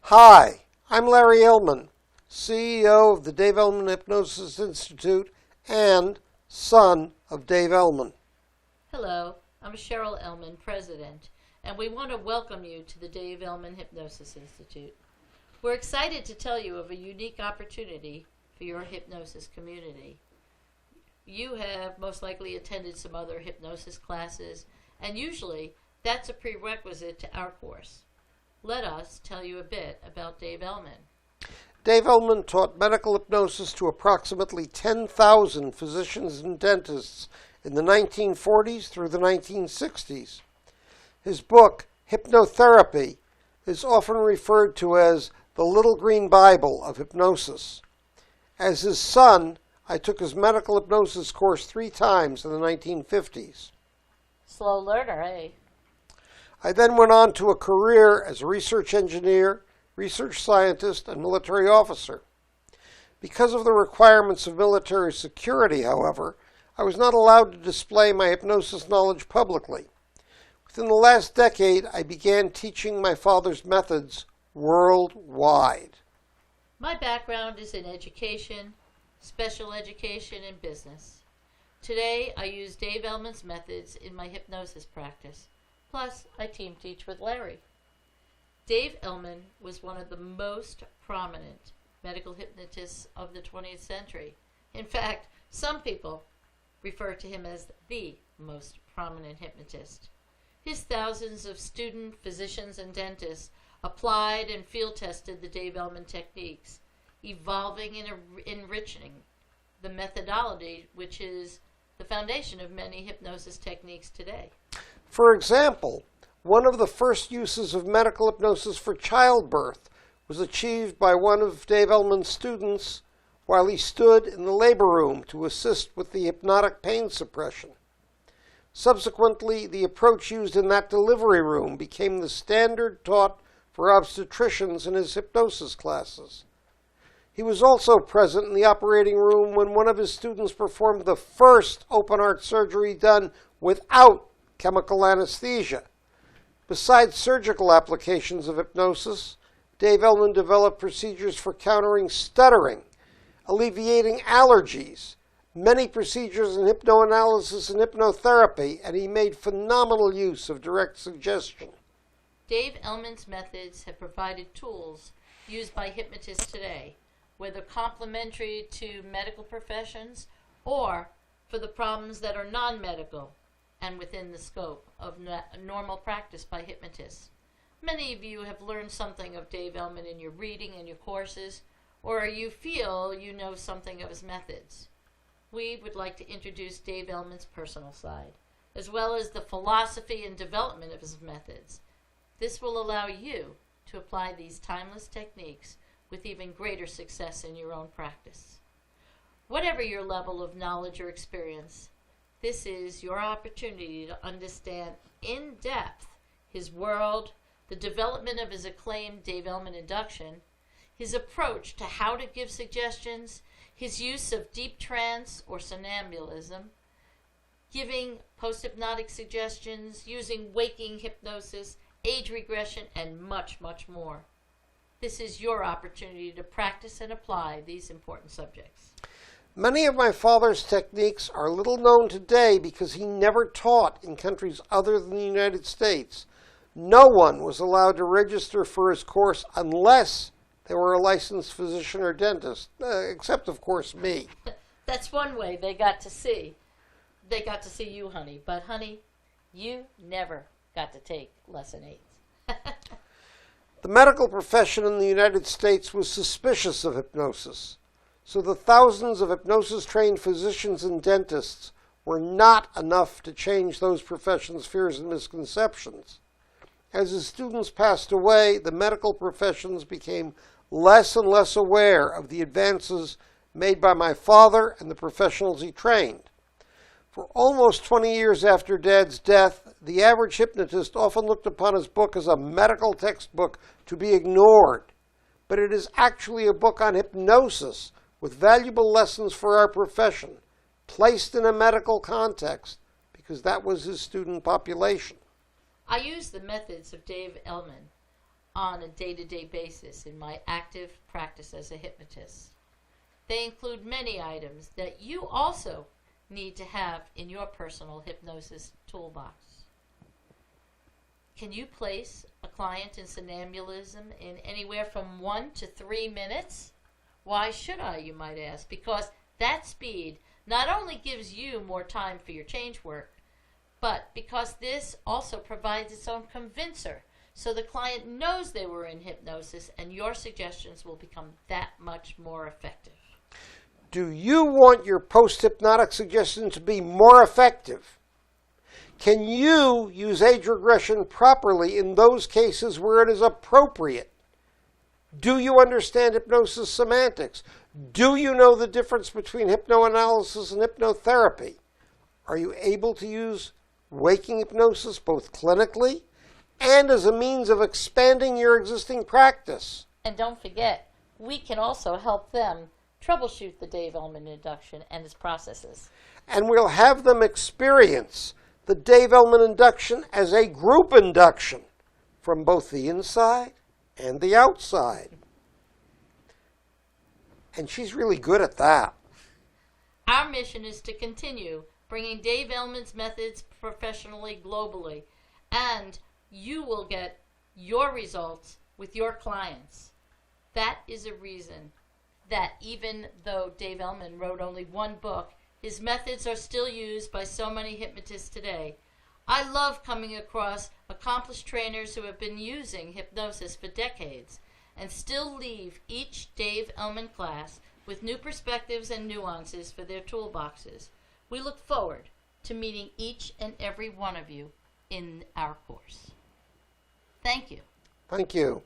Hi, I'm Larry Elman, CEO of the Dave Elman Hypnosis Institute and son of Dave Elman. Hello, I'm Cheryl Elman, President, and we want to welcome you to the Dave Elman Hypnosis Institute. We're excited to tell you of a unique opportunity for your hypnosis community. You have most likely attended some other hypnosis classes, and usually that's a prerequisite to our course. Let us tell you a bit about Dave Elman. Dave Elman taught medical hypnosis to approximately 10,000 physicians and dentists in the 1940s through the 1960s. His book, Hypnotherapy, is often referred to as the Little Green Bible of Hypnosis. As his son, I took his medical hypnosis course 3 times in the 1950s. Slow learner, eh? I then went on to a career as a research engineer, research scientist, and military officer. Because of the requirements of military security, however, I was not allowed to display my hypnosis knowledge publicly. Within the last decade, I began teaching my father's methods worldwide. My background is in education, special education, and business. Today, I use Dave Elman's methods in my hypnosis practice. Plus, I team teach with Larry. Dave Elman was one of the most prominent medical hypnotists of the 20th century. In fact, some people refer to him as the most prominent hypnotist. His thousands of student physicians and dentists applied and field tested the Dave Elman techniques, evolving and enriching the methodology which is the foundation of many hypnosis techniques today. For example, one of the first uses of medical hypnosis for childbirth was achieved by one of Dave Elman's students while he stood in the labor room to assist with the hypnotic pain suppression. Subsequently, the approach used in that delivery room became the standard taught for obstetricians in his hypnosis classes. He was also present in the operating room when one of his students performed the first open-heart surgery done without chemical anesthesia. Besides surgical applications of hypnosis, Dave Elman developed procedures for countering stuttering, alleviating allergies, many procedures in hypnoanalysis and hypnotherapy, and he made phenomenal use of direct suggestion. Dave Elman's methods have provided tools used by hypnotists today, whether complementary to medical professions or for the problems that are non-medical and within the scope of normal practice by hypnotists. Many of you have learned something of Dave Elman in your reading and your courses, or you feel you know something of his methods. We would like to introduce Dave Elman's personal side, as well as the philosophy and development of his methods. This will allow you to apply these timeless techniques with even greater success in your own practice. Whatever your level of knowledge or experience, this is your opportunity to understand in depth his world, the development of his acclaimed Dave Elman induction, his approach to how to give suggestions, his use of deep trance or somnambulism, giving post-hypnotic suggestions, using waking hypnosis, age regression, and much, much more. This is your opportunity to practice and apply these important subjects. Many of my father's techniques are little known today because he never taught in countries other than the United States. No one was allowed to register for his course unless they were a licensed physician or dentist, except, of course, me. That's one way they got to see. They got to see you, honey. But, honey, you never got to take lesson 8. The medical profession in the United States was suspicious of hypnosis, so the thousands of hypnosis-trained physicians and dentists were not enough to change those professions' fears and misconceptions. As his students passed away, the medical professions became less and less aware of the advances made by my father and the professionals he trained. For almost 20 years after Dad's death, the average hypnotist often looked upon his book as a medical textbook to be ignored. But it is actually a book on hypnosis with valuable lessons for our profession, placed in a medical context, because that was his student population. I use the methods of Dave Elman on a day-to-day basis in my active practice as a hypnotist. They include many items that you also need to have in your personal hypnosis toolbox. Can you place a client in somnambulism in anywhere from 1 to 3 minutes? Why should I, you might ask? Because that speed not only gives you more time for your change work, but because this also provides its own convincer, so the client knows they were in hypnosis and your suggestions will become that much more effective. Do you want your post-hypnotic suggestion to be more effective? Can you use age regression properly in those cases where it is appropriate? Do you understand hypnosis semantics? Do you know the difference between hypnoanalysis and hypnotherapy? Are you able to use waking hypnosis both clinically and as a means of expanding your existing practice? And don't forget, we can also help them troubleshoot the Dave Elman induction and its processes. And we'll have them experience the Dave Elman induction as a group induction from both the inside and the outside. And she's really good at that. Our mission is to continue bringing Dave Elman's methods professionally globally, and you will get your results with your clients. That is a reason that even though Dave Elman wrote only one book, his methods are still used by so many hypnotists today. I love coming across accomplished trainers who have been using hypnosis for decades and still leave each Dave Elman class with new perspectives and nuances for their toolboxes. We look forward to meeting each and every one of you in our course. Thank you. Thank you.